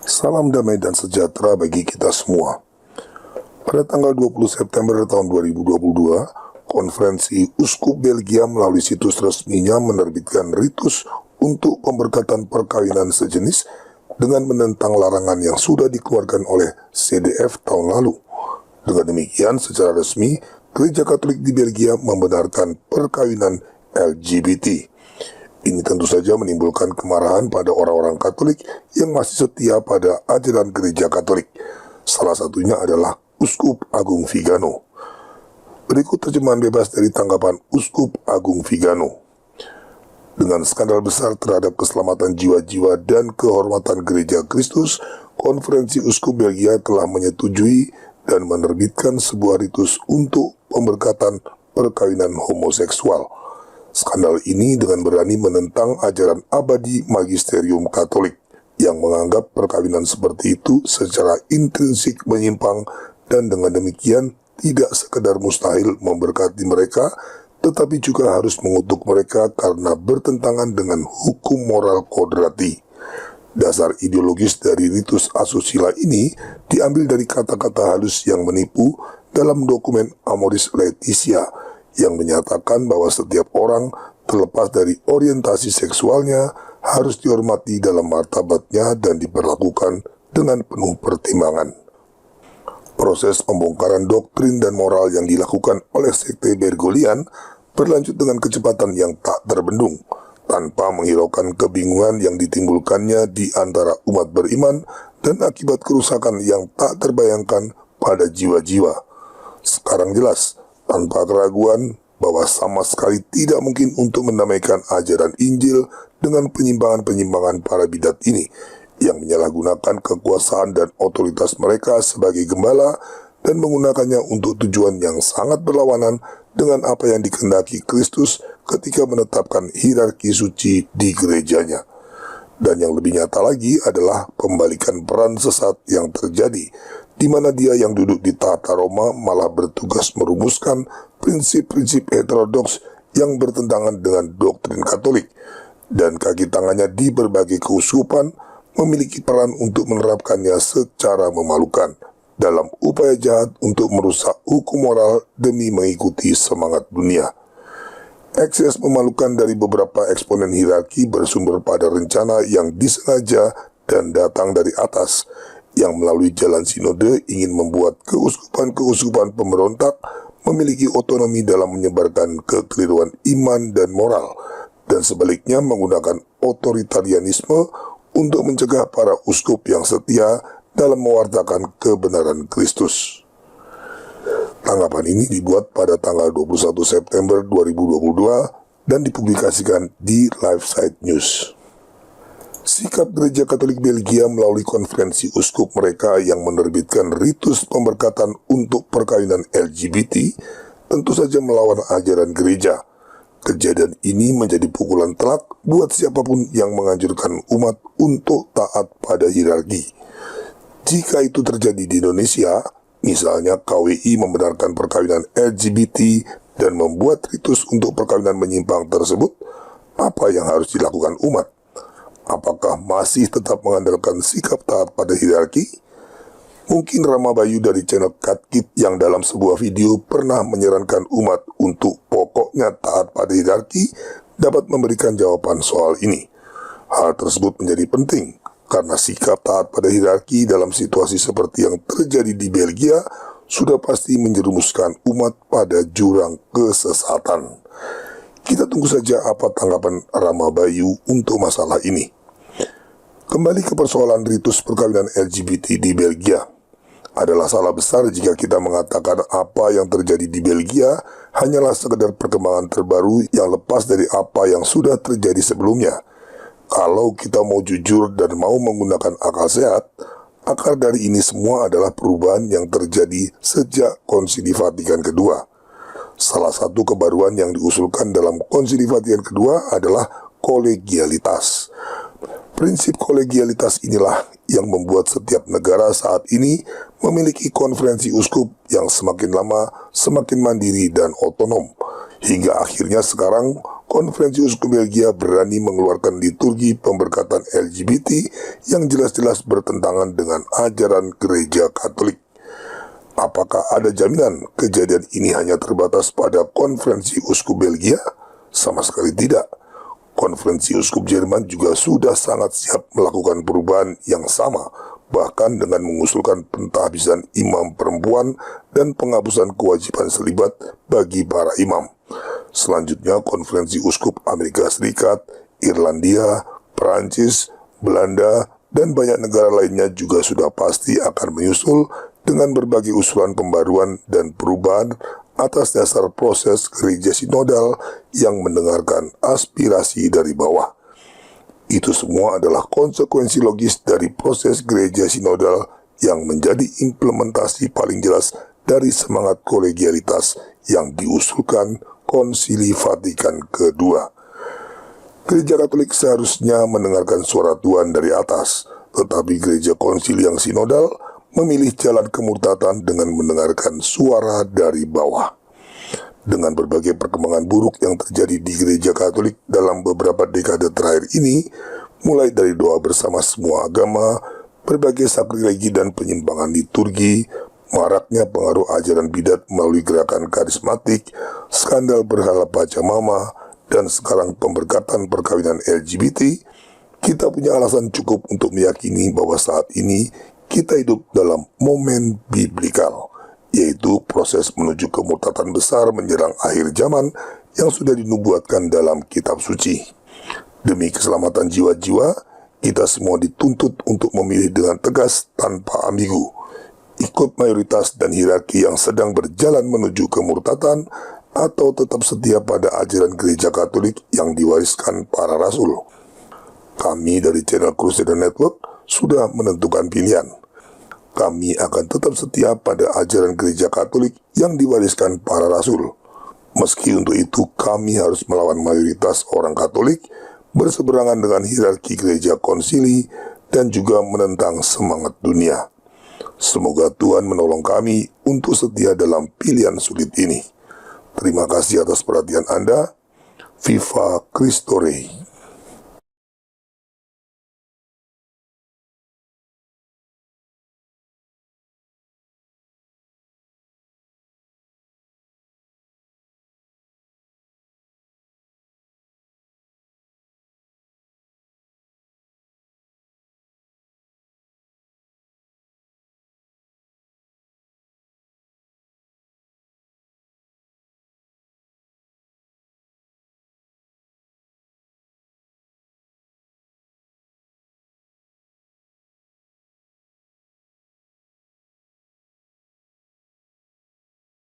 Salam damai dan sejahtera bagi kita semua. Pada tanggal 20 September tahun 2022, Konferensi Uskup Belgia melalui situs resminya menerbitkan ritus untuk pemberkatan perkawinan sejenis dengan menentang larangan yang sudah dikeluarkan oleh CDF tahun lalu. Dengan demikian, secara resmi, Gereja Katolik di Belgia membenarkan perkawinan LGBT. Ini tentu saja menimbulkan kemarahan pada orang-orang Katolik yang masih setia pada ajaran Gereja Katolik. Salah satunya adalah Uskup Agung Vigano. Berikut terjemahan bebas dari tanggapan Uskup Agung Vigano. Dengan skandal besar terhadap keselamatan jiwa-jiwa dan kehormatan Gereja Kristus, Konferensi Uskup Belgia telah menyetujui dan menerbitkan sebuah ritus untuk pemberkatan perkawinan homoseksual. Skandal ini dengan berani menentang ajaran abadi magisterium Katolik yang menganggap perkawinan seperti itu secara intrinsik menyimpang dan dengan demikian tidak sekedar mustahil memberkati mereka, tetapi juga harus mengutuk mereka karena bertentangan dengan hukum moral kodrati. Dasar ideologis dari ritus asusila ini diambil dari kata-kata halus yang menipu dalam dokumen Amoris Laetitia yang menyatakan bahwa setiap orang terlepas dari orientasi seksualnya harus dihormati dalam martabatnya dan diperlakukan dengan penuh pertimbangan. Proses pembongkaran doktrin dan moral yang dilakukan oleh sekte Bergoglian berlanjut dengan kecepatan yang tak terbendung, tanpa menghiraukan kebingungan yang ditimbulkannya di antara umat beriman dan akibat kerusakan yang tak terbayangkan pada jiwa-jiwa. Sekarang jelas, tanpa keraguan, bahwa sama sekali tidak mungkin untuk mendamaikan ajaran Injil dengan penyimpangan-penyimpangan para bidat ini, yang menyalahgunakan kekuasaan dan otoritas mereka sebagai gembala dan menggunakannya untuk tujuan yang sangat berlawanan dengan apa yang dikehendaki Kristus ketika menetapkan hierarki suci di gerejanya. Dan yang lebih nyata lagi adalah pembalikan peran sesat yang terjadi, di mana dia yang duduk di tahta Roma malah bertugas merumuskan prinsip-prinsip heterodoks yang bertentangan dengan doktrin Katolik, dan kaki tangannya di berbagai keuskupan memiliki peran untuk menerapkannya secara memalukan dalam upaya jahat untuk merusak hukum moral demi mengikuti semangat dunia. Ekses memalukan dari beberapa eksponen hierarki bersumber pada rencana yang disengaja dan datang dari atas, yang melalui jalan sinode ingin membuat keuskupan-keuskupan pemberontak memiliki otonomi dalam menyebarkan kekeliruan iman dan moral, dan sebaliknya menggunakan otoritarianisme untuk mencegah para uskup yang setia dalam mewartakan kebenaran Kristus. Tanggapan ini dibuat pada tanggal 21 September 2022 dan dipublikasikan di LifeSite News. Sikap Gereja Katolik Belgia melalui konferensi uskup mereka yang menerbitkan ritus pemberkatan untuk perkawinan LGBT tentu saja melawan ajaran gereja. Kejadian ini menjadi pukulan telak buat siapapun yang menganjurkan umat untuk taat pada hierarki. Jika itu terjadi di Indonesia, misalnya KWI membenarkan perkawinan LGBT dan membuat ritus untuk perkawinan menyimpang tersebut, apa yang harus dilakukan umat? Apakah masih tetap mengandalkan sikap taat pada hierarki? Mungkin Rama Bayu dari channel Katkit yang dalam sebuah video pernah menyarankan umat untuk pokoknya taat pada hierarki dapat memberikan jawaban soal ini. Hal tersebut menjadi penting karena sikap taat pada hierarki dalam situasi seperti yang terjadi di Belgia sudah pasti menjerumuskan umat pada jurang kesesatan. Kita tunggu saja apa tanggapan Rama Bayu untuk masalah ini. Kembali ke persoalan ritus perkawinan LGBT di Belgia. Adalah salah besar jika kita mengatakan apa yang terjadi di Belgia hanyalah sekedar perkembangan terbaru yang lepas dari apa yang sudah terjadi sebelumnya. Kalau kita mau jujur dan mau menggunakan akal sehat, akar dari ini semua adalah perubahan yang terjadi sejak Konsili Vatikan kedua. Salah satu kebaruan yang diusulkan dalam Konsili Vatikan kedua adalah kolegialitas. Prinsip kolegialitas inilah yang membuat setiap negara saat ini memiliki konferensi uskup yang semakin lama semakin mandiri dan otonom, hingga akhirnya sekarang Konferensi Uskup Belgia berani mengeluarkan liturgi pemberkatan LGBT yang jelas-jelas bertentangan dengan ajaran Gereja Katolik. Apakah ada jaminan kejadian ini hanya terbatas pada Konferensi Uskup Belgia? Sama sekali tidak. Konferensi Uskup Jerman juga sudah sangat siap melakukan perubahan yang sama, bahkan dengan mengusulkan pentahbisan imam perempuan dan penghapusan kewajiban selibat bagi para imam. Selanjutnya, Konferensi Uskup Amerika Serikat, Irlandia, Perancis, Belanda, dan banyak negara lainnya juga sudah pasti akan menyusul dengan berbagai usulan pembaruan dan perubahan atas dasar proses gereja sinodal yang mendengarkan aspirasi dari bawah. Itu semua adalah konsekuensi logis dari proses gereja sinodal yang menjadi implementasi paling jelas dari semangat kolegialitas yang diusulkan Konsili Vatikan II. Gereja Katolik seharusnya mendengarkan suara Tuhan dari atas, tetapi gereja konsili yang sinodal memilih jalan kemurtatan dengan mendengarkan suara dari bawah. Dengan berbagai perkembangan buruk yang terjadi di gereja Katolik dalam beberapa dekade terakhir ini, mulai dari doa bersama semua agama, berbagai sakrilegi dan penyimpangan liturgi, maraknya pengaruh ajaran bidat melalui gerakan karismatik, skandal berhala pacamama, dan sekarang pemberkatan perkawinan LGBT, kita punya alasan cukup untuk meyakini bahwa saat ini kita hidup dalam momen biblikal, yaitu proses menuju kemurtatan besar menjelang akhir zaman yang sudah dinubuatkan dalam kitab suci. Demi keselamatan jiwa-jiwa, kita semua dituntut untuk memilih dengan tegas tanpa ambigu, ikut mayoritas dan hierarki yang sedang berjalan menuju kemurtatan, atau tetap setia pada ajaran gereja Katolik yang diwariskan para rasul. Kami dari channel Crusader Network sudah menentukan pilihan. Kami akan tetap setia pada ajaran gereja Katolik yang diwariskan para rasul. Meski untuk itu kami harus melawan mayoritas orang Katolik, berseberangan dengan hierarki gereja konsili, dan juga menentang semangat dunia. Semoga Tuhan menolong kami untuk setia dalam pilihan sulit ini. Terima kasih atas perhatian Anda. Viva Cristo Rey.